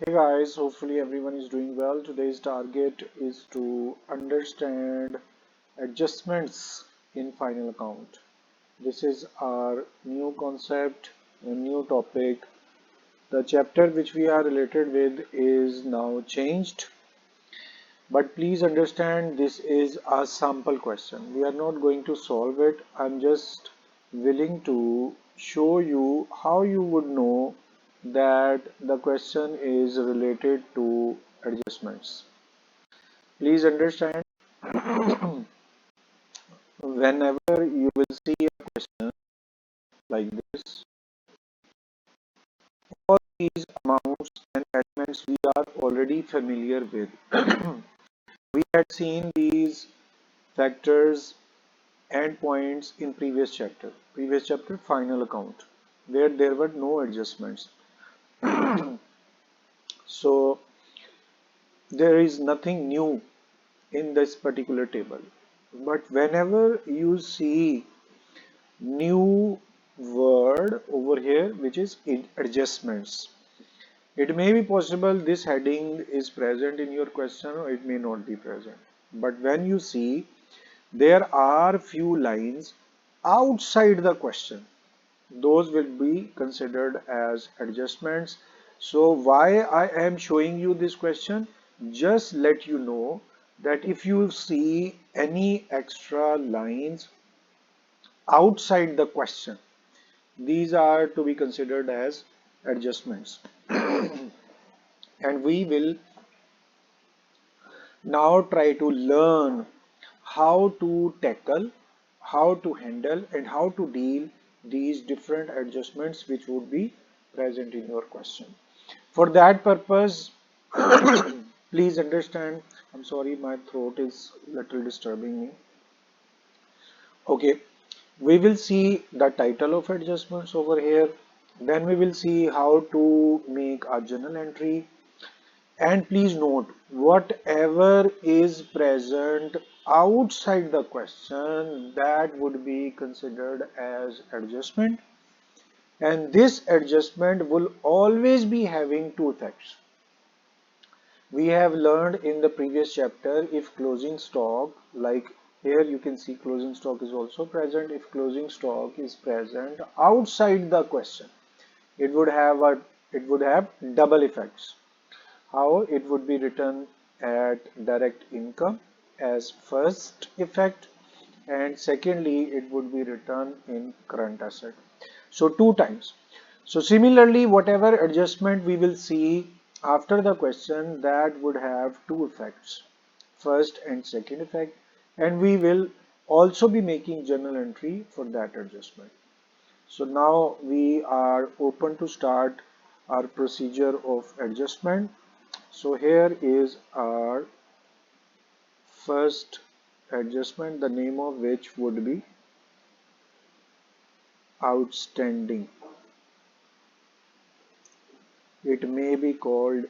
Hey guys, hopefully everyone is doing well. Today's target is to understand adjustments in final account. This is our new concept, a new topic. The chapter which we are related with is now changed, but please understand this is a sample question. We are not going to solve it. I'm just willing to show you how you would know that the question is related to adjustments. Please understand, whenever you will see a question like this, all these amounts and elements we are already familiar with. We had seen these factors and points in previous chapter final account, where there were no adjustments. So there is nothing new in this particular table. But whenever you see new word over here, which is adjustments, it may be possible this heading is present in your question or it may not be present. But when you see there are few lines outside the question, those will be considered as adjustments. So why I am showing you this question? Just let you know that if you see any extra lines outside the question, these are to be considered as adjustments. And we will now try to learn how to tackle, how to handle, and how to deal these different adjustments which would be present in your question. For that purpose, please understand, I'm sorry, my throat is little disturbing me. Okay, we will see the title of adjustments over here. Then we will see how to make a journal entry. And please note, whatever is present outside the question, that would be considered as adjustment. And this adjustment will always be having two effects. We have learned in the previous chapter, if closing stock, like here you can see closing stock is also present. If closing stock is present outside the question, it would have double effects. How it would be written at direct income as first effect, and secondly it would be written in current asset. So two times. So similarly, whatever adjustment we will see after the question, that would have two effects, first and second effect, and we will also be making journal entry for that adjustment. So now we are open to start our procedure of adjustment. So here is our first adjustment, the name of which would be outstanding. It may be called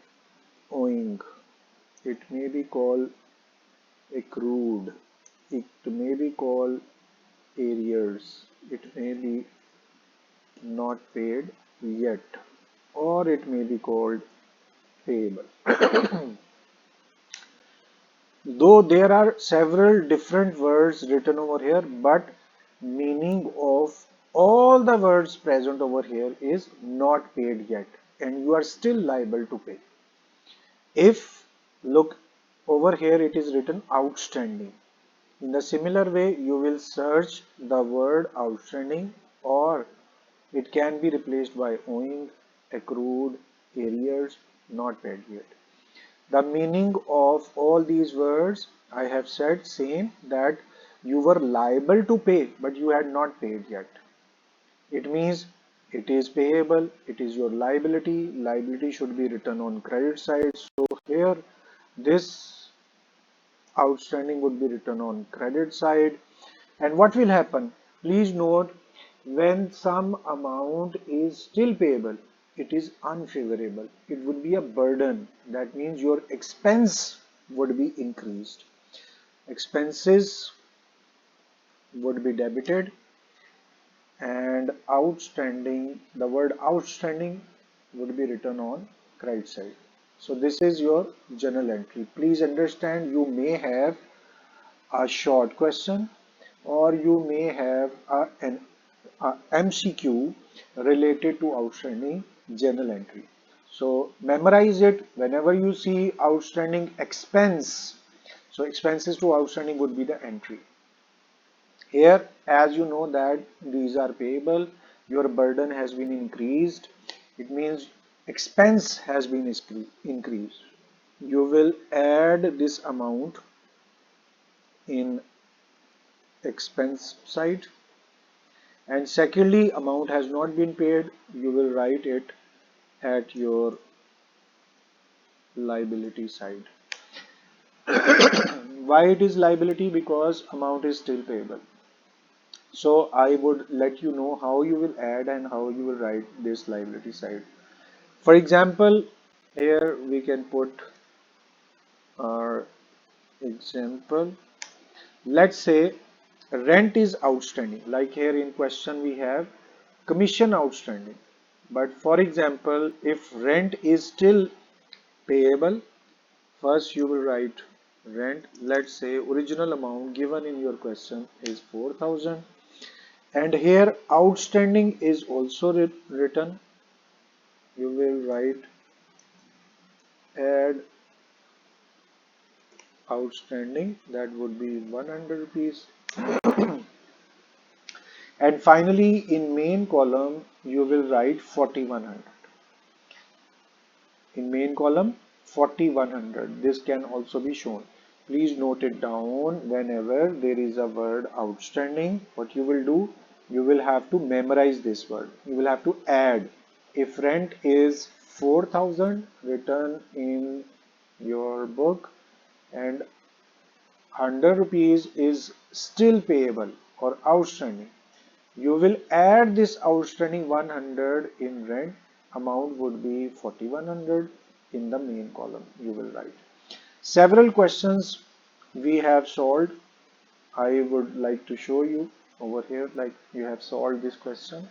owing. It may be called accrued. It may be called arrears. It may be not paid yet, or it may be called payable. Though there are several different words written over here, but meaning of all the words present over here is not paid yet, and you are still liable to pay. If look over here, it is written outstanding. In the similar way, you will search the word outstanding, or it can be replaced by owing, accrued, arrears, not paid yet. The meaning of all these words I have said same, that you were liable to pay but you had not paid yet. It means it is payable, it is your liability. Liability should be written on credit side. So here this outstanding would be written on credit side. And what will happen? Please note, when some amount is still payable, it is unfavorable. It would be a burden. That means your expense would be increased. Expenses would be debited, and outstanding, the word outstanding would be written on credit side. So this is your journal entry. Please understand, you may have a short question or you may have a MCQ related to outstanding journal entry. So memorize it whenever you see outstanding expense. So expenses to outstanding would be the entry. Here, as you know that these are payable, your burden has been increased. It means expense has been increased. You will add this amount in expense side, and secondly, amount has not been paid. You will write it at your liability side. Why it is liability? Because amount is still payable. So I would let you know how you will add and how you will write this liability side. For example, here we can put our example. Let's say rent is outstanding. Like here in question we have commission outstanding. But for example, if rent is still payable, first you will write rent. Let's say original amount given in your question is 4,000. And here outstanding is also written. You will write add outstanding, that would be 100 rupees. And finally in main column you will write 4100. In main column 4100, this can also be shown. Please note it down. Whenever there is a word outstanding, what you will do, you will have to memorize this word. You will have to add. If rent is 4,000 written in your book and 100 rupees is still payable or outstanding, you will add this outstanding 100 in rent. Amount would be 4100. In the main column you will write. Several questions we have solved. I would like to show you over here, like you have solved this question.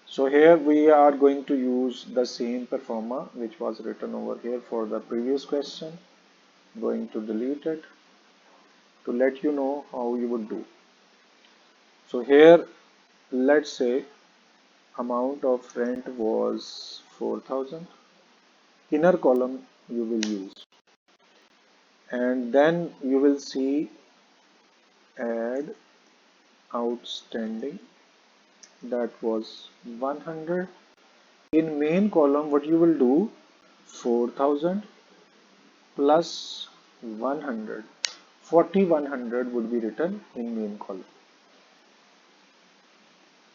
So here we are going to use the same performer which was written over here for the previous question. Going to delete it to let you know how you would do. So here, let's say amount of rent was 4,000. Inner column you will use, and then you will see add outstanding, that was 100. In main column what you will do, 4,000 plus 100, 4100 would be written in main column.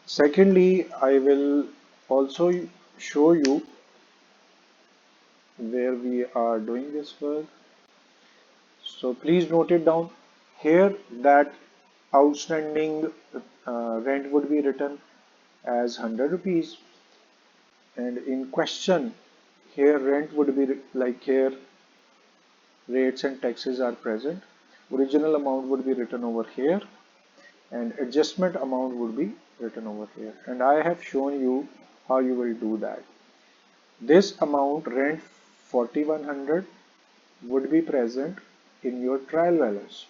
Secondly, I will also show you where we are doing this work. So please note it down here that outstanding rent would be written as 100 rupees, and in question here rent would be like here rates and taxes are present. Original amount would be written over here and adjustment amount would be written over here, and I have shown you how you will do that. This amount rent 4100 would be present in your trial balance,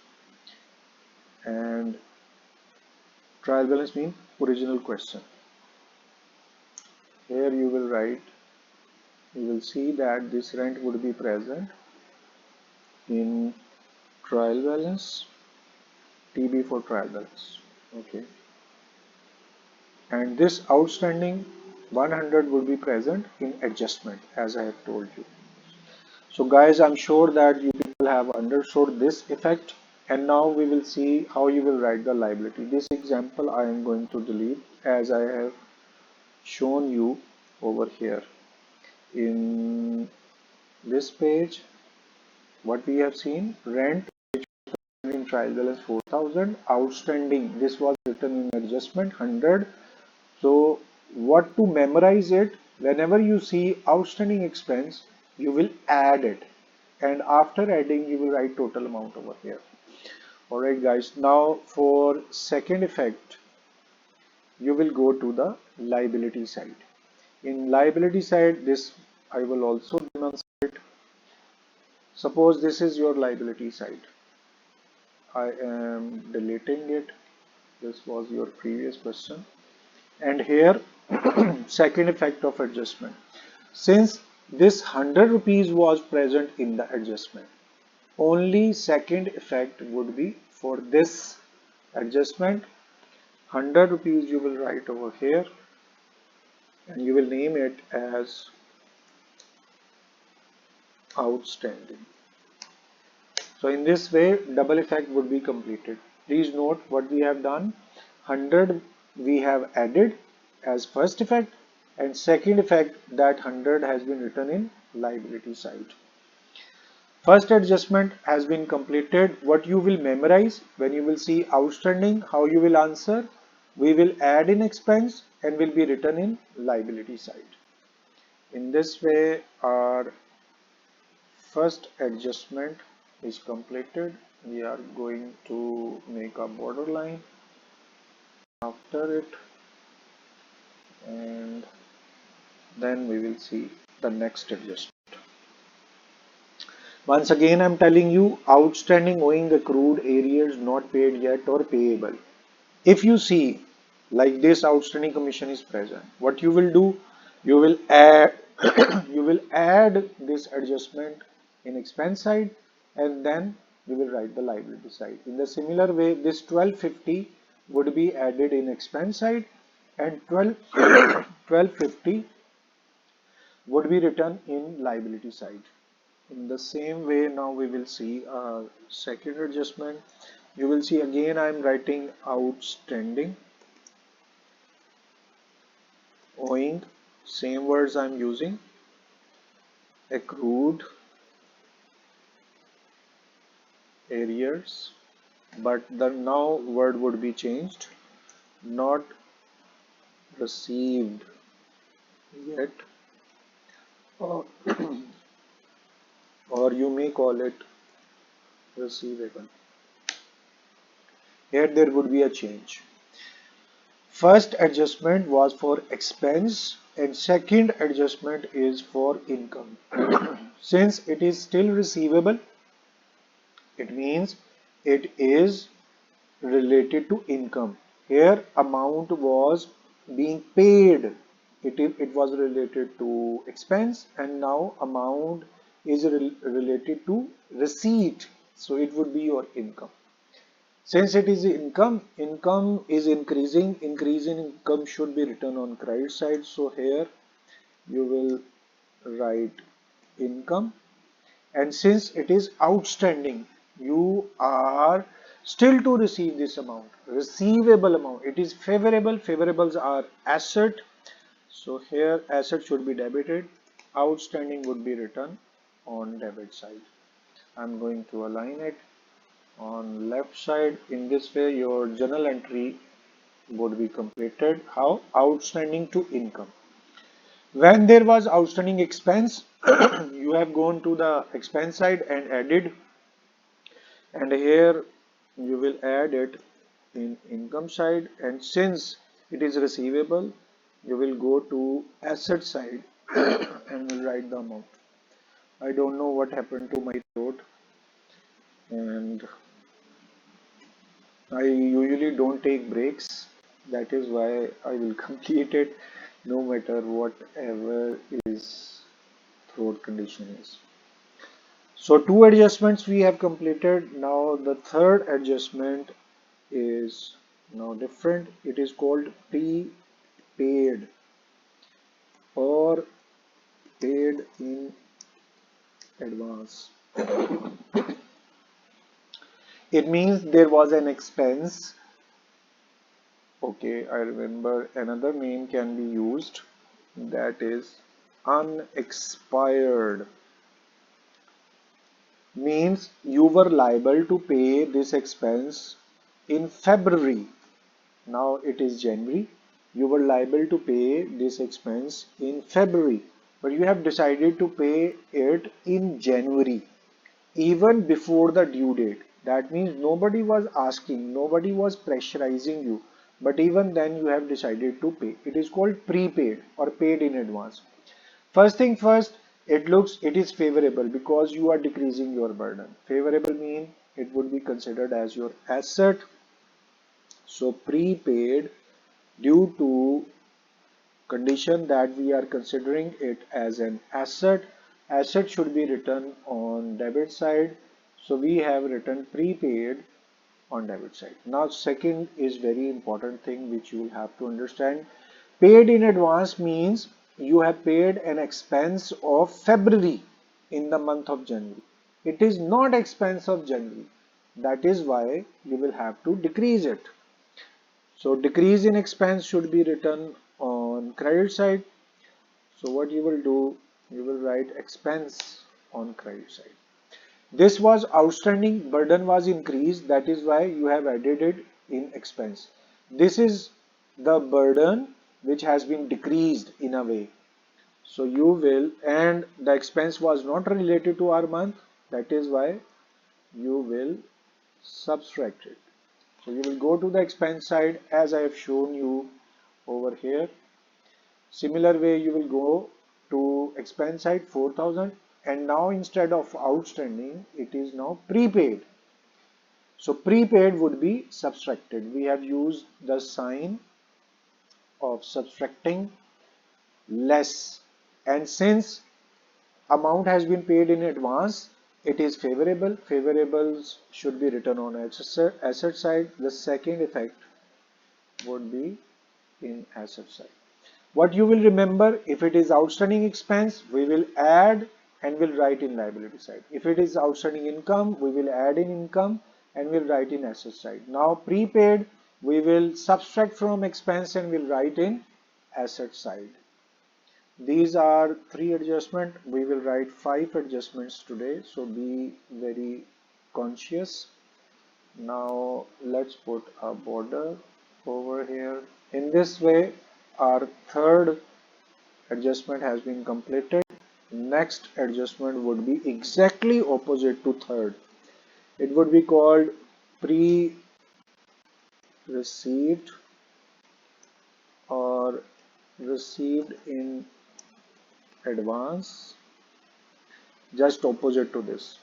and trial balance means original question. Here you will write, you will see that this rent would be present in trial balance, TB for trial balance. Okay, and this outstanding 100 would be present in adjustment as I have told you. So guys, I'm sure that you people have understood this effect, and now we will see how you will write the liability. This example I am going to delete as I have shown you over here. In this page, what we have seen, rent in trial balance 4,000, outstanding, this was written in adjustment 100. So what to memorize it, whenever you see outstanding expense, you will add it, and after adding you will write total amount over here. Alright guys, now for second effect, you will go to the liability side. In liability side, this I will also demonstrate. Suppose this is your liability side. I am deleting it. This was your previous question. And here, second effect of adjustment. Since this 100 rupees was present in the adjustment, only second effect would be for this adjustment. 100 rupees you will write over here and you will name it as outstanding. So in this way, double effect would be completed. Please note what we have done. 100 we have added as first effect, and second effect, that 100 has been written in liability side. First adjustment has been completed. What you will memorize when you will see outstanding, how you will answer. We will add in expense and will be written in liability side. In this way, our first adjustment is completed. We are going to make a borderline after it, and then we will see the next adjustment. Once again, I'm telling you, outstanding, owing, accrued, arrears, not paid yet, or payable. If you see like this outstanding commission is present, what you will do, you will add you will add this adjustment in expense side, and then you will write the liability side. In the similar way, this 1250 would be added in expense side, and 1250 would be written in liability side. In the same way, now we will see a second adjustment. You will see again I am writing outstanding, owing, same words I am using, accrued, arrears, but the now word would be changed, not received yet, or, or you may call it receivable. Here there would be a change. First adjustment was for expense and second adjustment is for income. Since it is still receivable, it means it is related to income. Here amount was being paid. It was related to expense, and now amount is related to receipt. So it would be your income. Since it is income, income is increasing, increase in income should be written on credit side. So here you will write income, and since it is outstanding, you are still to receive this amount, receivable amount. It is favorable. Favorables are asset. So here asset should be debited. Outstanding would be written on debit side. I'm going to align it on left side. In this way your journal entry would be completed. How? Outstanding to income. When there was outstanding expense, you have gone to the expense side and added, and here you will add it in income side, and since it is receivable, you will go to asset side and will write the amount. I don't know what happened to my throat, and I usually don't take breaks. That is why I will complete it no matter whatever is throat condition is. So two adjustments we have completed. Now the third adjustment is now different. It is called prepaid or paid in advance. It means there was an expense. Okay, I remember another name can be used, that is unexpired. Means you were liable to pay this expense in February. Now it is January. You were liable to pay this expense in February, but you have decided to pay it in January, even before the due date. That means nobody was asking, nobody was pressurizing you, but even then you have decided to pay. It is called prepaid or paid in advance. First thing first, it is favorable because you are decreasing your burden. Favorable mean it would be considered as your asset. So prepaid, due to condition that we are considering it as an asset, asset should be written on debit side. So we have written prepaid on debit side. Now second is very important thing which you will have to understand. Paid in advance means you have paid an expense of February in the month of January. It is not expense of January. That is why you will have to decrease it. So decrease in expense should be written on credit side. So what you will do, you will write expense on credit side. This was outstanding, burden was increased, that is why you have added it in expense. This is the burden which has been decreased in a way. So you will, and the expense was not related to our month, that is why you will subtract it. So you will go to the expense side as I have shown you over here. Similar way you will go to expense side 4000, and now instead of outstanding it is now prepaid. So prepaid would be subtracted. We have used the sign of subtracting less, and since amount has been paid in advance, it is favorable. Favorables should be written on asset side. The second effect would be in asset side. What you will remember, if it is outstanding expense, we will add and will write in liability side. If it is outstanding income, we will add in income and will write in asset side. Now prepaid, we will subtract from expense and will write in asset side. These are three adjustments. We will write 5 adjustments today, so be very conscious. Now let's put a border over here. In this way, our third adjustment has been completed. Next adjustment would be exactly opposite to third. It would be called pre-received or received in advance, just opposite to this.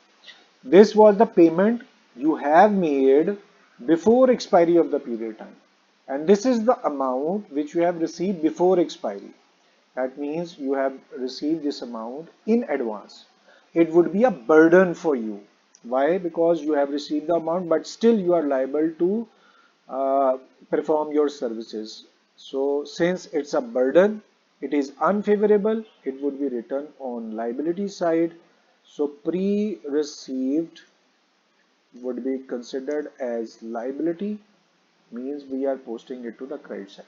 This was the payment you have made before expiry of the period time. And this is the amount which you have received before expiry. That means you have received this amount in advance. It would be a burden for you. Why? Because you have received the amount, but still you are liable to uh, perform your services. So since it's a burden, it is unfavorable, it would be written on liability side. So pre-received would be considered as liability, means we are posting it to the credit side.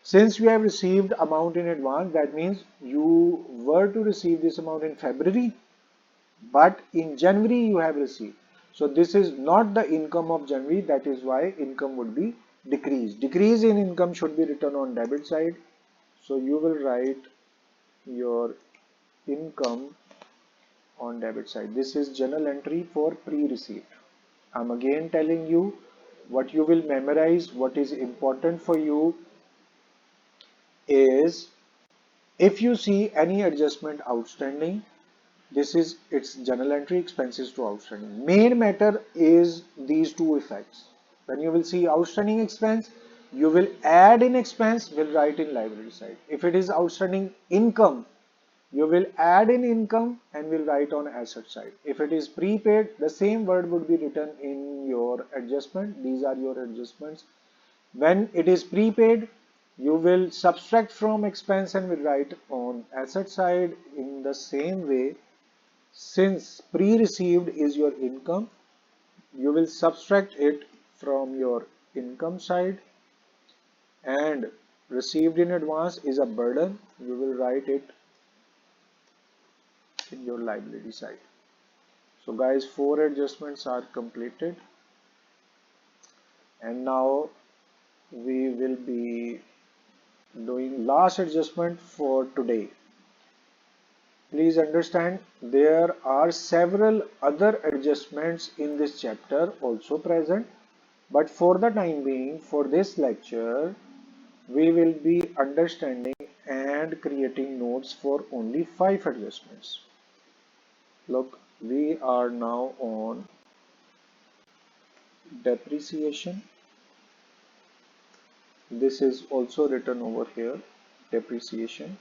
Since you have received amount in advance, that means you were to receive this amount in February, but in January you have received. So this is not the income of January, that is why income would be decreased. Decrease in income should be written on debit side. So you will write your income on debit side. This is journal entry for pre-receipt. I'm again telling you what you will memorize, what is important for you is if you see any adjustment outstanding, this is its journal entry expenses to outstanding. Main matter is these two effects. When you will see outstanding expense, you will add in expense, will write in liability side. If it is outstanding income, you will add in income and will write on asset side. If it is prepaid, the same word would be written in your adjustment. These are your adjustments. When it is prepaid, you will subtract from expense and will write on asset side. In the same way, since pre-received is your income, you will subtract it from your income side, and received in advance is a burden. You will write it in your liability side. So guys, 4 adjustments are completed, and now we will be doing last adjustment for today. Please understand there are several other adjustments in this chapter also present, but for the time being, for this lecture, we will be understanding and and creating notes for only 5 adjustments. Look, we are now on depreciation. This is also written over here, depreciation.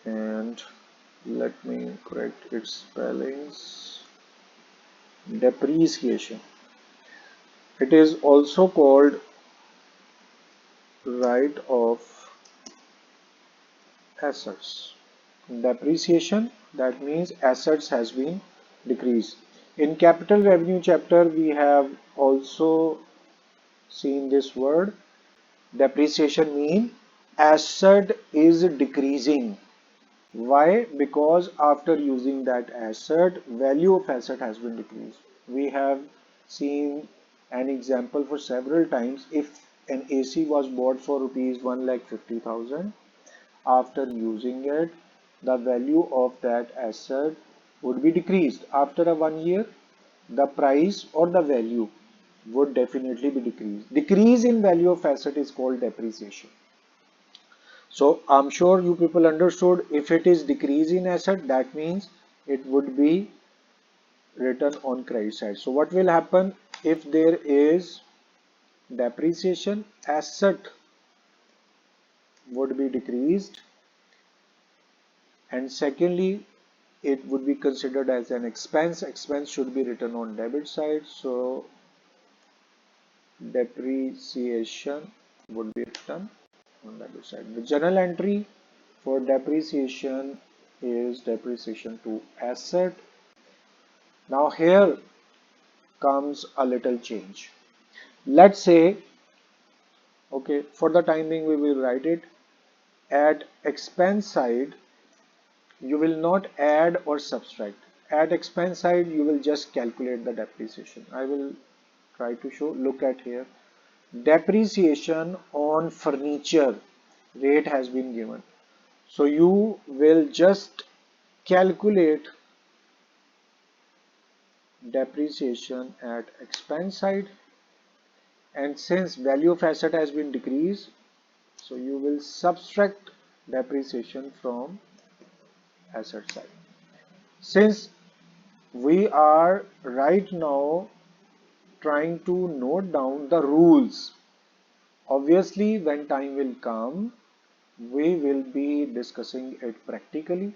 And let me correct its spellings. Depreciation. It is also called write-off assets. Depreciation, that means assets has been decreased. In capital revenue chapter, we have also seen this word. Depreciation means asset is decreasing. Why? Because after using that asset, value of asset has been decreased. We have seen an example for several times. If an AC was bought for rupees 1,50,000, after using it, the value of that asset would be decreased. After a 1 year, the price or the value would definitely be decreased. Decrease in value of asset is called depreciation. So I'm sure you people understood, if it is decrease in asset, that means it would be written on credit side. So what will happen if there is depreciation? Asset would be decreased, and secondly, it would be considered as an expense. Expense should be written on debit side. So depreciation would be written on debit side. The journal entry for depreciation is depreciation to asset. Now here comes a little change. Let's say, okay, for the time being we will write it at expense side. You will not add or subtract. At expense side, you will just calculate the depreciation. I will try to show. Look at here. Depreciation on furniture rate has been given. So you will just calculate depreciation at expense side, and since value of asset has been decreased, so you will subtract depreciation from asset side. Since we are right now trying to note down the rules, obviously when time will come, we will be discussing it practically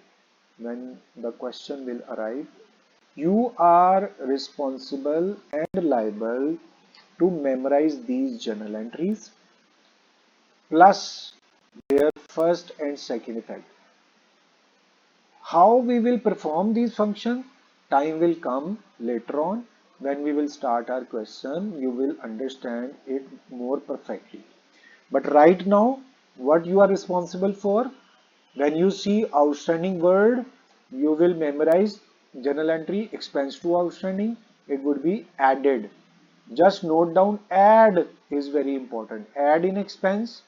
when the question will arrive. You are responsible and liable to memorize these journal entries plus their first and second effect. How we will perform these functions, time will come later on. When we will start our question, you will understand it more perfectly. But right now, what you are responsible for, when you see outstanding word, you will memorize journal entry expense to outstanding. It would be added. Just note down add is very important. Add in expense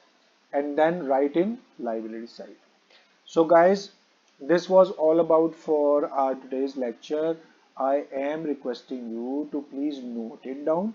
and then write in liability side. So guys, this was all about for our today's lecture. I am requesting you to please note it down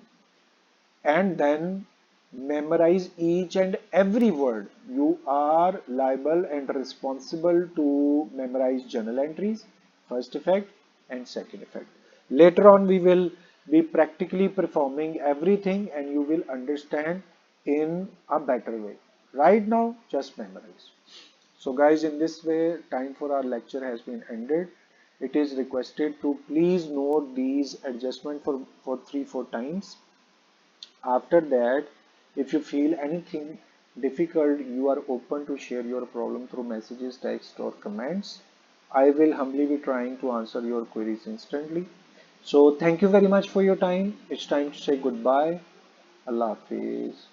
and then memorize each and every word. You are liable and responsible to memorize journal entries, first effect and second effect. Later on, we will be practically performing everything and you will understand in a better way. Right now, just memorize. So guys, in this way, time for our lecture has been ended. It is requested to please note these adjustments for 3-4 times. After that, if you feel anything difficult, you are open to share your problem through messages, text or comments. I will humbly be trying to answer your queries instantly. So thank you very much for your time. It's time to say goodbye. Allah Hafiz.